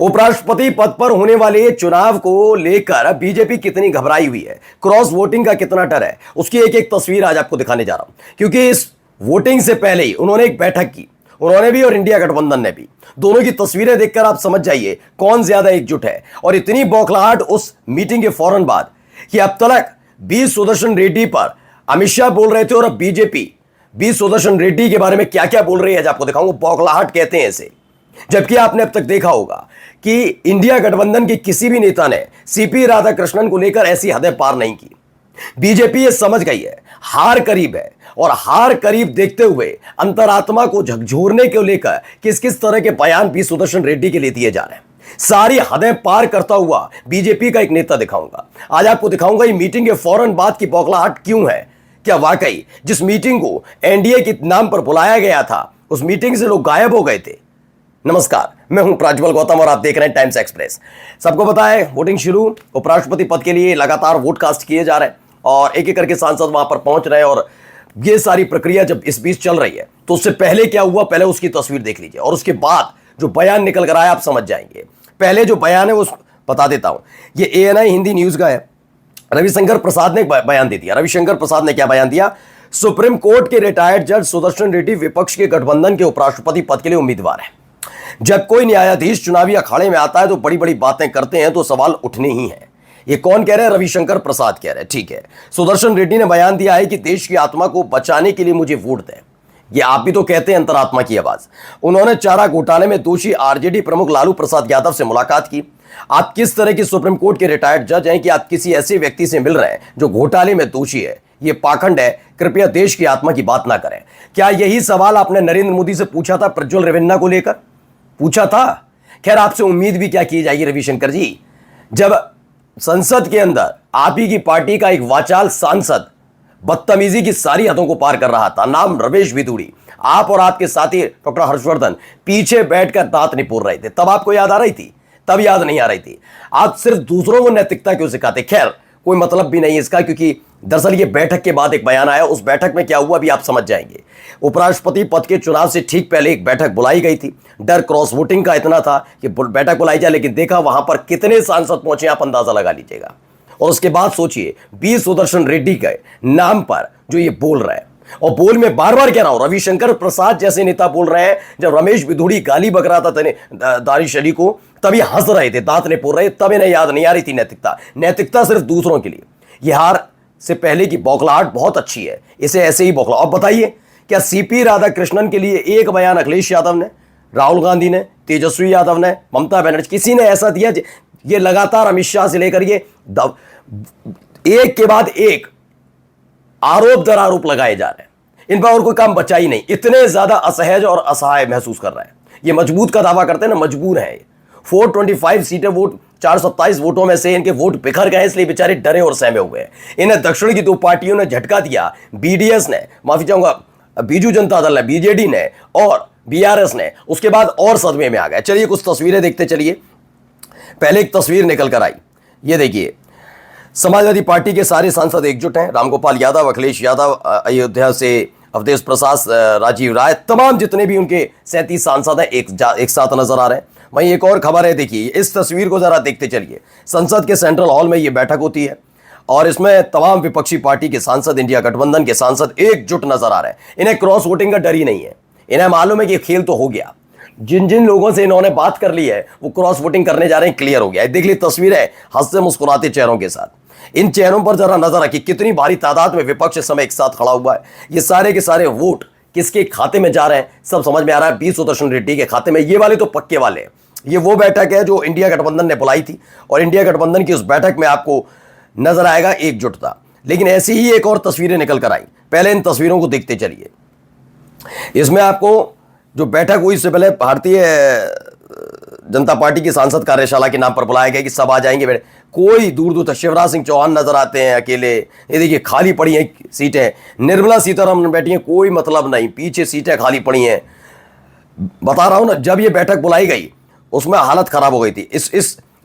उपराष्ट्रपति पद पर होने वाले चुनाव को लेकर बीजेपी कितनी घबराई हुई है, क्रॉस वोटिंग का कितना डर है, उसकी एक एक तस्वीर आज आपको दिखाने जा रहा हूं। क्योंकि इस वोटिंग से पहले ही उन्होंने एक बैठक की, उन्होंने भी और इंडिया गठबंधन ने भी। दोनों की तस्वीरें देखकर आप समझ जाइए कौन ज्यादा एकजुट है। और इतनी बौखलाहट उस मीटिंग के फौरन बाद कि अब तक बी सुदर्शन रेड्डी पर अमित शाह बोल रहे थे और अब बीजेपी बी सुदर्शन रेड्डी के बारे में क्या क्या बोल रही है आज आपको दिखाऊंगा। बौखलाहट कहते हैं इसे। जबकि आपने अब तक देखा होगा कि इंडिया गठबंधन के किसी भी नेता ने सीपी राधाकृष्णन को लेकर ऐसी हदें पार नहीं की। बीजेपी ये समझ गई है हार करीब है, और हार करीब देखते हुए अंतरात्मा को झकझोरने को लेकर किस किस तरह के बयान बी सुदर्शन रेड्डी के लिए दिए जा रहे हैं, सारी हदें पार करता हुआ बीजेपी का एक नेता दिखाऊंगा। आज आपको दिखाऊंगा ये मीटिंग के फौरन बाद की बौखलाहट क्यों है। क्या वाकई जिस मीटिंग को एनडीए के नाम पर बुलाया गया था उस मीटिंग से लोग गायब हो गए थे। नमस्कार, मैं हूं प्राज्वल गौतम और आप देख रहे हैं टाइम्स एक्सप्रेस। सबको पता है वोटिंग शुरू, उपराष्ट्रपति पद के लिए लगातार वोट कास्ट किए जा रहे हैं और एक एक करके सांसद वहां पर पहुंच रहे हैं। और ये सारी प्रक्रिया जब इस बीच चल रही है तो उससे पहले क्या हुआ, पहले उसकी तस्वीर देख लीजिए और उसके बाद जो बयान निकल कर आया आप समझ जाएंगे। पहले जो बयान है वो बता देता हूं, ये एएनआई हिंदी न्यूज का है। रविशंकर प्रसाद ने बयान दे दिया। रविशंकर प्रसाद ने क्या बयान दिया? सुप्रीम कोर्ट के रिटायर्ड जज सुदर्शन रेड्डी विपक्ष के गठबंधन के उपराष्ट्रपति पद के लिए उम्मीदवार है। जब कोई न्यायाधीश चुनावी अखाड़े में आता है तो बड़ी बड़ी बातें करते हैं तो सवाल उठने ही हैं। ये कौन कह रहे हैं? रविशंकर प्रसाद कह रहे हैं। ठीक है, सुदर्शन रेड्डी ने बयान दिया है कि देश की आत्मा को बचाने के लिए मुझे वोट दें। ये आप भी तो कहते हैं अंतरात्मा की आवाज। उन्होंने चारा घोटाले में दोषी आरजेडी प्रमुख लालू प्रसाद यादव से मुलाकात की। आप किस तरह की सुप्रीम कोर्ट के रिटायर्ड जज हैं कि आप किसी ऐसे व्यक्ति से मिल रहे हैं जो घोटाले में दोषी है? ये पाखंड है। कृपया देश की आत्मा की बात ना करें। क्या यही सवाल आपने नरेंद्र मोदी से पूछा था प्रज्वल रेवन्ना को लेकर? पूछा था। खैर, आपसे उम्मीद भी क्या की जाएगी रविशंकर जी, जब संसद के अंदर आप ही की पार्टी का एक वाचाल सांसद बदतमीजी की सारी हदों को पार कर रहा था, नाम रमेश बिधूड़ी, आप और आपके साथी डॉक्टर हर्षवर्धन पीछे बैठकर दांत निपोर रहे थे, तब आपको याद आ रही थी? तब याद नहीं आ रही थी। आप सिर्फ दूसरों को नैतिकता क्यों सिखाते? खैर, कोई मतलब भी नहीं इसका, क्योंकि दरअसल ये बैठक के बाद एक बयान आया। उस बैठक में क्या हुआ अभी आप समझ जाएंगे। उपराष्ट्रपति पद के चुनाव से ठीक पहले एक बैठक बुलाई गई थी। डर क्रॉस वोटिंग का इतना था कि बैठक बुलाई जाए, लेकिन देखा वहां पर कितने सांसद पहुंचे आप अंदाजा लगा लीजिएगा। और उसके बाद सोचिए बी सुदर्शन रेड्डी के नाम पर जो ये बोल रहा है, और बोल में बार बार कह रहा हूं रविशंकर प्रसाद जैसे नेता बोल रहे हैं। जब रमेश बिधूड़ी गाली बक रहा था दानिश अली को, तभी हंस रहे थे, दांत निपोर रहे, तब इन्हें याद नहीं आ रही थी नैतिकता सिर्फ दूसरों के लिए। यह हार से पहले की बौखलाहट बहुत अच्छी है, इसे ऐसे ही बौखला। अब बताइए, क्या सीपी राधाकृष्णन के लिए एक बयान अखिलेश यादव ने, राहुल गांधी ने, तेजस्वी यादव ने, ममता बनर्जी, किसी ने ऐसा दिया? ये लगातार अमित शाह से लेकर ये एक के बाद एक आरोप दर आरोप लगाए जा रहे हैं। इन पर और कोई काम बचा ही नहीं। इतने ज्यादा असहज और असहाय महसूस कर रहे हैं। ये मजबूत का दावा करते हैं ना, मजबूर है। 425 सीटें वोट, 427 वोटों में से इनके वोट बिखर गए, इसलिए बेचारे डरे और सहमे हुए हैं। इन्हें दक्षिण की दो पार्टियों ने झटका दिया। बीडीएस ने, माफी चाहूंगा, बीजू जनता दल ने, बीजेडी ने और बीआरएस ने, उसके बाद और सदमे में आ गए। चलिए कुछ तस्वीरें देखते चलिए। पहले एक तस्वीर निकल कर आई, ये देखिए। समाजवादी पार्टी के सारे सांसद एकजुट हैं। रामगोपाल यादव, अखिलेश यादव, अयोध्या से अवधेश प्रसाद, राजीव राय, तमाम जितने भी उनके 37 सांसद हैं एक साथ नजर आ रहे हैं। वहीं एक और खबर है, देखिए इस तस्वीर को जरा देखते चलिए। संसद के सेंट्रल हॉल में ये बैठक होती है और इसमें तमाम विपक्षी पार्टी के सांसद, इंडिया गठबंधन के सांसद एकजुट नजर आ रहे हैं। इन्हें क्रॉस वोटिंग का डर ही नहीं है। इन्हें मालूम है कि खेल तो हो गया। जिन जिन लोगों से इन्होंने बात कर ली है वो क्रॉस वोटिंग करने जा रहे हैं, क्लियर हो गया है। देख ली तस्वीरें हंसते मुस्कुराते चेहरों के साथ। इन चेहरों पर जरा नजर रखिए, कितनी भारी तादाद में विपक्ष इस समय एक साथ खड़ा हुआ है। ये सारे के सारे वोट किसके खाते में जा रहे हैं सब समझ में आ रहा है। बी सुदर्शन रेड्डी के खाते में। ये वाले तो पक्के वाले हैं। ये वो बैठक है जो इंडिया गठबंधन ने बुलाई थी और इंडिया गठबंधन की उस बैठक में आपको नजर आएगा एकजुटता। लेकिन ऐसी ही एक और तस्वीरें निकल कर आई। पहले इन तस्वीरों को देखते चलिए। इसमें आपको जो बैठक हुई, इससे पहले भारतीय जनता पार्टी की सांसद कार्यशाला के नाम पर बुलाया गया कि सब आ जाएंगे। कोई दूर दूर तक शिवराज सिंह चौहान नजर आते हैं अकेले। ये देखिए खाली पड़ी हैं सीटें। निर्मला सीतारमण बैठी हैं, कोई मतलब नहीं, पीछे सीटें खाली पड़ी हैं। बता रहा हूं ना, जब ये बैठक बुलाई गई उसमें हालत खराब हो गई थी।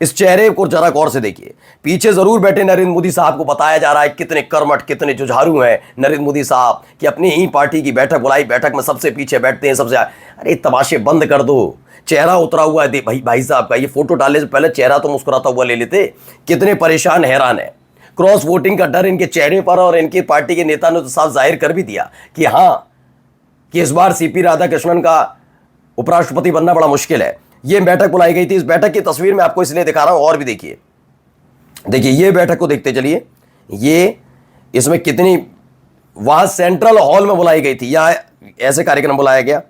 इस चेहरे को जरा गौर से देखिए। पीछे जरूर बैठे नरेंद्र मोदी साहब को बताया जा रहा है कितने कर्मठ, कितने जुझारू हैं नरेंद्र मोदी साहब कि अपनी ही पार्टी की बैठक बुलाई, बैठक में सबसे पीछे बैठते हैं, सबसे। अरे तमाशे बंद कर दो। चेहरा उतरा हुआ है भाई साहब का। ये फोटो डालने से पहले चेहरा तो मुस्कुराता हुआ ले लेते। कितने परेशान हैरान है। क्रॉस वोटिंग का डर इनके चेहरे पर, और इनकी पार्टी के नेता ने तो साफ जाहिर कर भी दिया कि हाँ, कि इस बार सीपी राधाकृष्णन का उपराष्ट्रपति बनना बड़ा मुश्किल है। यह बैठक बुलाई गई थी। इस बैठक की तस्वीर मैं आपको इसलिए दिखा रहा हूं, और भी देखिए ये बैठक को देखते चलिए। ये इसमें कितनी, वहां सेंट्रल हॉल में बुलाई गई थी, या ऐसे कार्यक्रम बुलाया गया।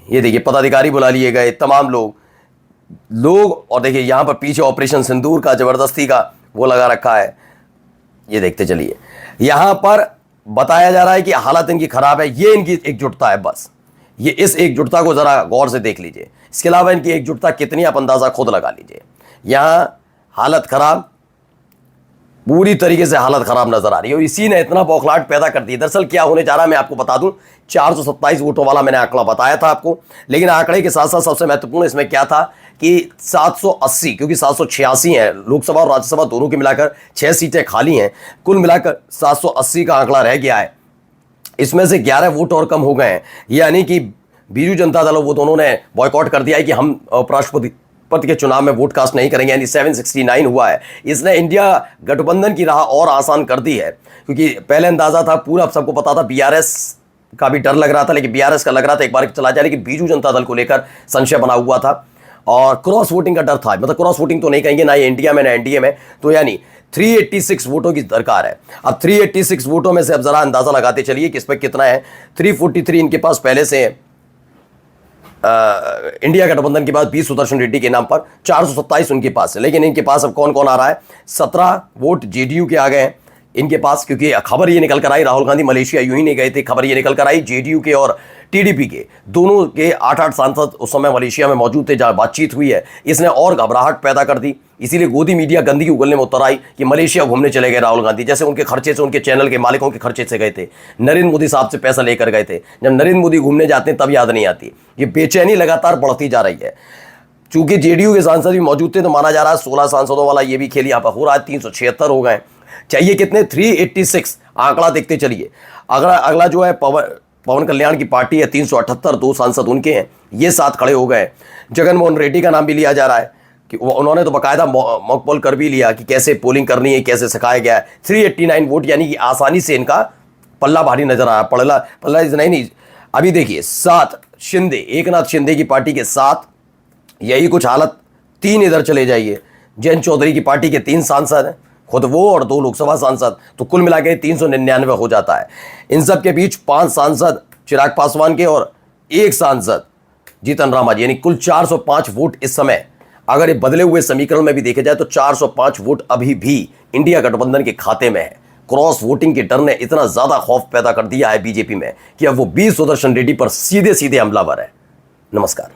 ये देखिए पदाधिकारी बुला लिए गए, तमाम लोग और देखिए यहां पर पीछे ऑपरेशन सिंदूर का जबरदस्ती का वो लगा रखा है। ये देखते चलिए, यहां पर बताया जा रहा है कि हालत इनकी खराब है। ये इनकी एकजुटता है, बस ये इस एकजुटता को जरा गौर से देख लीजिए। इसके अलावा इनकी एकजुटता कितनी, आप अंदाजा खुद लगा लीजिए। यहां हालत खराब, पूरी तरीके से हालत खराब नजर आ रही है, और इसी ने इतना बौखलाहट पैदा कर दी। दरअसल क्या होने जा रहा है मैं आपको बता दूं। 427 वोटों वाला मैंने आंकड़ा बताया था आपको, लेकिन आंकड़े के साथ साथ सबसे महत्वपूर्ण इसमें क्या था कि 780, क्योंकि 786 है लोकसभा और राज्यसभा दोनों के मिलाकर 6 सीटें खाली हैं, कुल मिलाकर 780 का आंकड़ा रह गया है। इसमें से 11 वोट और कम हो गए हैं, यानी कि बीजू जनता दल वो दोनों ने बॉयकॉट कर दिया है कि हम उपराष्ट्रपति पद के चुनाव में वोट कास्ट नहीं करेंगे, यानी 769 हुआ है। इसने इंडिया गठबंधन की राह और आसान कर दी है, क्योंकि पहले अंदाजा था, पूरा सबको पता था, बीआरएस का भी डर लग रहा था, लेकिन बीआरएस का लग रहा था एक बार चला जाए, लेकिन बीजू जनता दल को लेकर संशय बना हुआ था, और क्रॉस वोटिंग का डर था। मतलब क्रॉस वोटिंग तो नहीं कहेंगे, ना ये इंडिया में ना एनडीए में, तो यानी 386 वोटों की दरकार है। अब 386 वोटों में से अब जरा अंदाजा लगाते चलिए कि इस पर कितना है। 343 इनके पास पहले से है, इंडिया गठबंधन के बाद 20 सुदर्शन रेड्डी के नाम पर, 427 उनके पास है। लेकिन इनके पास अब कौन कौन आ रहा है, 17 वोट जेडीयू के आ गए हैं इनके पास, क्योंकि खबर ये निकल कर आई, राहुल गांधी मलेशिया यूं ही नहीं गए थे, खबर ये निकल कर आई जेडीयू के और टीडीपी के दोनों के 8-8 सांसद उस समय मलेशिया में मौजूद थे, जहां बातचीत हुई है। इसने और घबराहट पैदा कर दी, इसीलिए गोदी मीडिया गंदगी उगलने में उतर आई कि मलेशिया घूमने चले गए राहुल गांधी, जैसे उनके खर्चे से, उनके चैनल के मालिकों के खर्चे से गए थे, नरेंद्र मोदी साहब से पैसा लेकर गए थे। जब नरेंद्र मोदी घूमने जाते हैं तब याद नहीं आती। ये बेचैनी लगातार बढ़ती जा रही है। चूंकि जेडीयू के सांसद भी मौजूद थे, तो माना जा रहा है 16 सांसदों वाला ये भी खेल यहाँ पर हो रहा है। 376 हो गए, चाहिए कितने, 386। आंकड़ा देखते चलिए। अगला जो है पवन कल्याण की पार्टी है, 378, 2 सांसद उनके हैं, ये 7 खड़े हो गए। जगनमोहन रेड्डी का नाम भी लिया जा रहा है कि उन्होंने तो बाकायदा मॉक पोल कर भी लिया कि कैसे पोलिंग करनी है, कैसे सिखाया गया है। 389 वोट, यानी कि आसानी से इनका पल्ला भारी नजर आ रहा। पल्ला नहीं, अभी देखिए 7 शिंदे, एकनाथ शिंदे की पार्टी के 7, यही कुछ हालत। 3 इधर चले जाइए, जयंत चौधरी की पार्टी के 3 सांसद हैं, खुद वो और 2 लोकसभा सांसद, तो कुल मिलाकर 399 हो जाता है। इन सब के बीच 5 सांसद चिराग पासवान के और 1 सांसद जीतन राम मांझी, यानी कुल 405 वोट इस समय। अगर ये बदले हुए समीकरण में भी देखे जाए तो 405 वोट अभी भी इंडिया गठबंधन के खाते में है। क्रॉस वोटिंग के डर ने इतना ज्यादा खौफ पैदा कर दिया है बीजेपी में कि अब वो 20 सुदर्शन रेड्डी पर सीधे सीधे हमलावर है। नमस्कार।